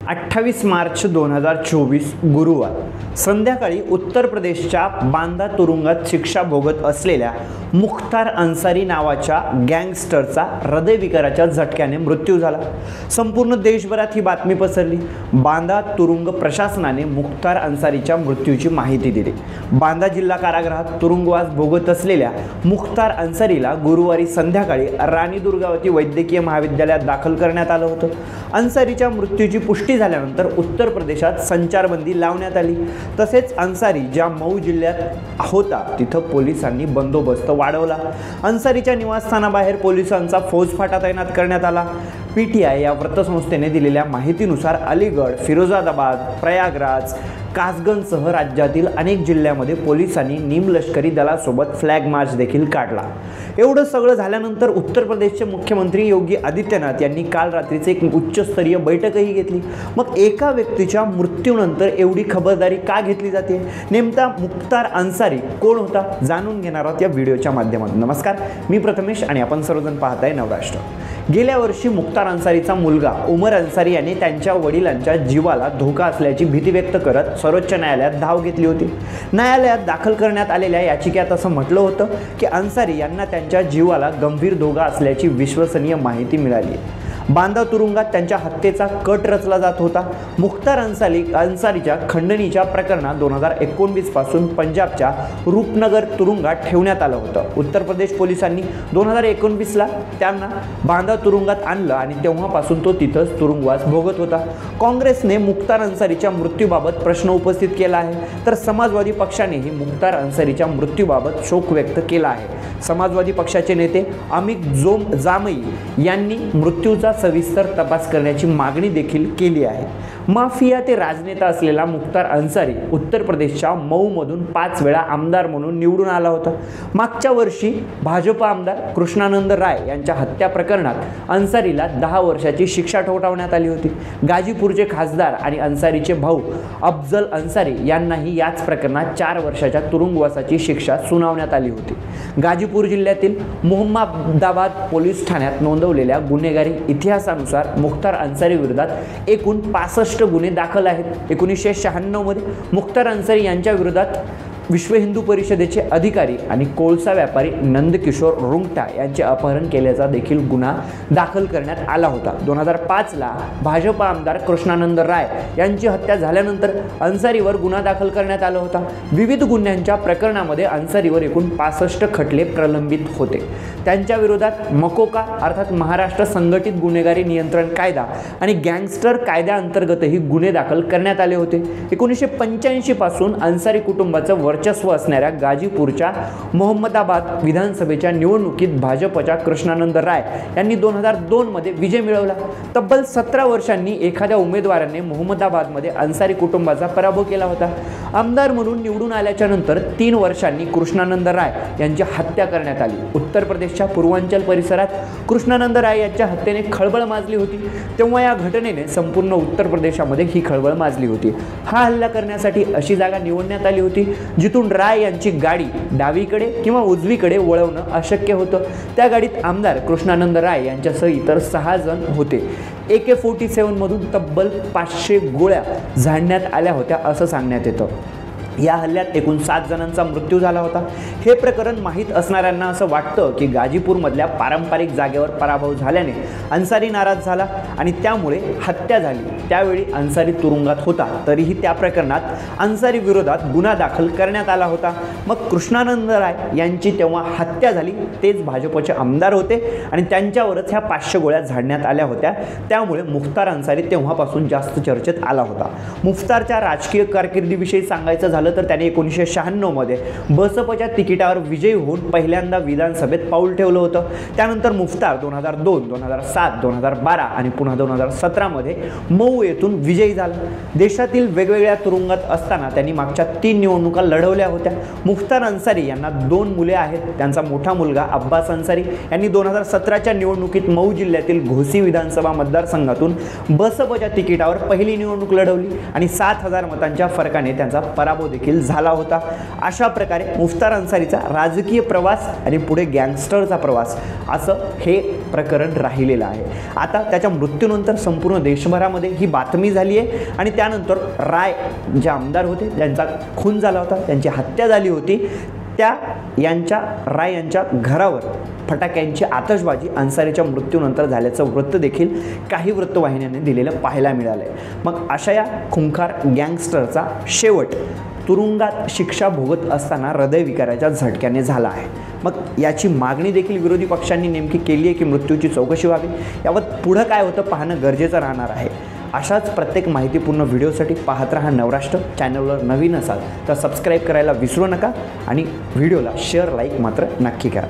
28 मार्च 2024 गुरुवार संध्याकाळी उत्तर प्रदेशच्या बांदा तुरुंगात शिक्षा भोगत असलेल्या मुख्तार अन्सारी नावाच्या गँगस्टरचा हृदयविकाराच्या झटक्याने मृत्यू झाला। संपूर्ण देशभरात ही बातमी पसरली। बांदा तुरुंग प्रशासनाने मुख्तार अन्सारीच्या मृत्यूची माहिती दिली। बांदा जिल्हा कारागृहात तुरुंगवास भोगत असलेल्या मुख्तार अन्सारीला गुरुवारी संध्याकाळी राणी दुर्गावती वैद्यकीय महाविद्यालयात दाखल करण्यात आलं होतं। अन्सारीच्या मृत्यूची पुष्टी झाल्यानंतर उत्तर प्रदेशात संचारबंदी लावण्यात आली। तसेच अन्सारी ज्या मऊ जिल्ह्यात होता तिथं पोलिसांनी बंदोबस्त वाढवला। अन्सारीच्या निवासस्थानाबाहेर पोलिसांचा फौजफाटा तैनात करण्यात आला। पीटीआय या वृत्तसंस्थेने दिलेल्या माहितीनुसार अलीगड, फिरोजाबाद, प्रयागराज, कासगंजसह राज्यातील अनेक जिल्ह्यांमध्ये पोलिसांनी निमलष्करी दलासोबत फ्लॅग मार्च देखील काढला। एवढं सगळं झाल्यानंतर उत्तर प्रदेशचे मुख्यमंत्री योगी आदित्यनाथ यांनी काल रात्रीचे एक उच्चस्तरीय बैठकही घेतली। मग एका व्यक्तीच्या मृत्यूनंतर एवढी खबरदारी का घेतली जाते? नेमका मुख्तार अन्सारी कोण होता? जाणून घेणार आहोत या व्हिडिओच्या माध्यमातून। नमस्कार, मी प्रथमेश आणि आपण सर्वजण पाहताय नवराष्ट्र। गेल्या वर्षी मुख्तार अन्सारीचा मुलगा उमर अन्सारी यांनी त्यांच्या वडिलांच्या जीवाला धोका असल्याची भीती व्यक्त करत सर्वोच्च न्यायालयात धाव घेतली होती। न्यायालयात दाखल करण्यात आलेल्या याचिकेत असं म्हटलं होतं की अन्सारी यांना त्यांच्या जीवाला गंभीर धोका असल्याची विश्वसनीय माहिती मिळाली। बांदा तुरुंगात त्यांच्या हत्येचा कट रचला जात होता। मुख्तार अन्सारीच्या खंडणीच्या प्रकरणात 2019 पासून पंजाबच्या रूपनगर तुरुंगात ठेवण्यात आलं होतं। उत्तर प्रदेश पोलिसांनी 2019ला त्यांना बांदा तुरुंगात आणलं आणि तेव्हापासून तो तिथंच तुरुंगवास भोगत होता। काँग्रेसने मुख्तार अन्सारीच्या मृत्यूबाबत प्रश्न उपस्थित केला आहे, तर समाजवादी पक्षानेही मुख्तार अन्सारीच्या मृत्यूबाबत शोक व्यक्त केला आहे। समाजवादी पक्षाचे नेते अमित जामई यांनी मृत्यूचा सविस्तर तपास करण्याची मागणी देखील केली आहे। माफिया ते राजनेता असलेला मुख्तार अन्सारी उत्तर प्रदेशच्या मऊमधून 5 वेळा आमदार म्हणून निवडून आला होता। मागच्या वर्षी भाजप आमदार कृष्णानंद राय यांच्या हत्या प्रकरणात अन्सारीला 10 वर्षाची शिक्षा ठोठावण्यात आली होती। गाजीपूरचे खासदार आणि अन्सारीचे भाऊ अफजल अन्सारी यांनाही याच प्रकरणात 4 वर्षाच्या तुरुंगवासाची शिक्षा सुनावण्यात आली होती। गाजीपूर जिल्ह्यातील मोहम्मदाबाद पोलीस ठाण्यात नोंदवलेल्या गुन्हेगारी इतिहासानुसार मुख्तार अन्सारी विरोधात एकूण 65 गुन्हे दाखल आहेत। 1996 मध्ये मुख्तार अन्सारी यांच्या विरोधात विश्व हिंदू परिषदेचे अधिकारी आणि कोळसा व्यापारी नंदकिशोर रुंगटा यांचे अपहरण केल्याचा देखील गुन्हा दाखल करण्यात आला होता। 2005ला भाजप आमदार कृष्णानंद राय यांची हत्या झाल्यानंतर अन्सारीवर गुन्हा दाखल करण्यात आला होता। विविध गुन्ह्यांच्या प्रकरणामध्ये अन्सारीवर एकूण 65 खटले प्रलंबित होते। त्यांच्या विरोधात मकोका अर्थात महाराष्ट्र संघटित गुन्हेगारी नियंत्रण कायदा आणि गँगस्टर कायद्याअंतर्गतही गुन्हे दाखल करण्यात आले होते। 1985 पासून अन्सारी कुटुंबाचं वर्चस्व असणाऱ्या गाजीपूरच्या मोहम्मदाबाद विधानसभेच्या निवडणुकीत भाजपच्या कृष्णानंद राय यांनी 2002 मध्ये विजय मिळवला। तब्बल 17 वर्षांनी एखाद्या उमेदवाराने मोहम्मदाबादमध्ये अन्सारी कुटुंबाचा पराभव केला होता। आमदार म्हणून निवडून आल्याच्या नंतर 3 वर्षांनी कृष्णानंद राय यांची हत्या करण्यात आली। उत्तर प्रदेशच्या पूर्वांचल परिसरात कृष्णानंद राय यांच्या हत्येने खळबळ माजली होती। तेव्हा या घटनेने संपूर्ण उत्तर प्रदेशामध्ये ही खळबळ माजली होती। हा हल्ला करण्यासाठी अशी जागा निवडण्यात आली होती जिथून राय यांची गाडी डावीकडे किंवा उजवीकडे वळवणं अशक्य होतं। त्या गाडीत आमदार कृष्णानंद राय यांच्यासह इतर 6 जण होते। AK-47 मधून तब्बल 500 गोळ्या झाडण्यात आल्या होत्या असं सांगण्यात येतं। या हल्ल्यात एकूण 7 जणांचा मृत्यू झाला होता। हे प्रकरण माहीत असणाऱ्यांना असं वाटतं की गाजीपूरमधल्या पारंपरिक जागेवर पराभव झाल्याने अन्सारी नाराज झाला आणि त्यामुळे हत्या झाली। त्यावेळी अन्सारी तुरुंगात होता, तरीही त्या प्रकरणात अन्सारी विरोधात गुन्हा दाखल करण्यात आला होता। मग कृष्णानंद राय यांची तेव्हा हत्या झाली, तेच भाजपचे आमदार होते आणि त्यांच्यावरच ह्या 500 गोळ्या झाडण्यात आल्या होत्या। त्यामुळे मुख्तार अन्सारी तेव्हापासून जास्त चर्चेत आला होता। मुख्तारच्या राजकीय कारकिर्दीविषयी सांगायचं झालं तर त्याने 1996 मध्ये बसपच्या तिकिटावर विजयी होऊन पहिल्यांदा विधानसभेत पाऊल ठेवलं होतं। त्यानंतर मुख्तार 2002, 2007, 2012 आणि पुन्हा 2017 मध्ये मऊ येथून विजयी झाला। देशातील वेगवेगळ्या तुरुंगात असताना त्यांनी मागच्या 3 निवडणुका लढवल्या होत्या। मुख्तार अन्सारी यांना 2 मुले आहेत। त्यांचा मोठा मुलगा अब्बास अन्सारी यांनी 2017च्या निवडणुकीत मऊ जिल्ह्यातील घोसी विधानसभा मतदारसंघातून बसपच्या तिकिटावर पहिली निवडणूक लढवली आणि 7000 मतांच्या फरकाने त्यांचा पराभव देखील झाला होता। अशा प्रकारे मुफ्तार अन्सारीचा राजकीय प्रवास आणि पुढे गँगस्टरचा प्रवास असं हे प्रकरण राहिलेलं आहे। आता त्याच्या मृत्यूनंतर संपूर्ण देशभरामध्ये ही बातमी झाली आहे आणि त्यानंतर राय जे आमदार होते ज्यांचा खून झाला होता, त्यांची हत्या झाली होती, राय यांच्या घरावर फटाक्यांची आतषबाजी अन्सारीच्या मृत्यूनंतर झाल्याचं वृत्त देखील काही वृत्तवाहिन्यांनी दिलेलं पाहायला मिळालंय। मग अशा या खुंखार गँगस्टरचा शेवट तुरुंगात शिक्षा भोगत असताना हृदयविकाराच्या झटक्याने झाला आहे। मग याची मागणी देखील विरोधी पक्षांनी नेमकी केली आहे की मृत्यूची चौकशी व्हावी, यावर पुढं काय होतं पाहणं गरजेचं राहणार आहे। अशाच प्रत्येक माहितीपूर्ण व्हिडिओसाठी पाहत रहा नवराष्ट्र। चॅनलवर नवीन असाल तर सबस्क्राईब करायला विसरू नका आणि व्हिडिओला शेअर लाईक मात्र नक्की करा।